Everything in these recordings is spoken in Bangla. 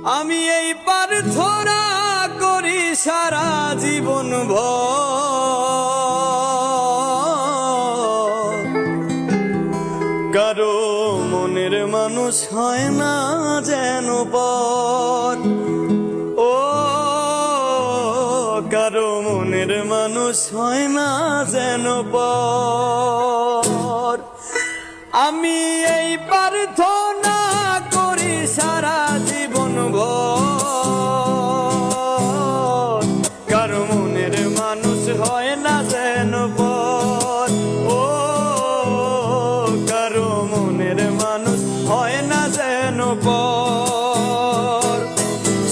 আমি এই প্রার্থনা করি সারা জীবন ভর, কারো মনের মানুষ হয় না যেন পর। ও কারো মনের মানুষ হয় না যেন পর। আমি এই প্রার্থনা করি সারা জীবন ভর, কারো মনের মানুষ হয় না যেন পর। ও কারো মনের মানুষ হয় না যেন পর।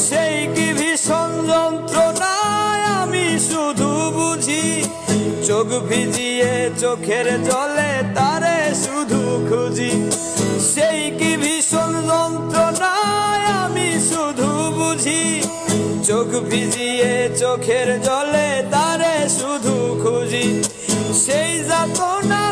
সেই কি ভীষণ যন্ত্রণায় আমি শুধু বুঝি, চোখ ভিজিয়ে চোখের জলে তারে শুধু খুঁজি। সেই কি ভীষণ যন্ত্রণায় আমি শুধু বুঝি, চোখ ভিজিয়ে চোখের জলে তারে শুধু খুঁজি। সেই যাতনা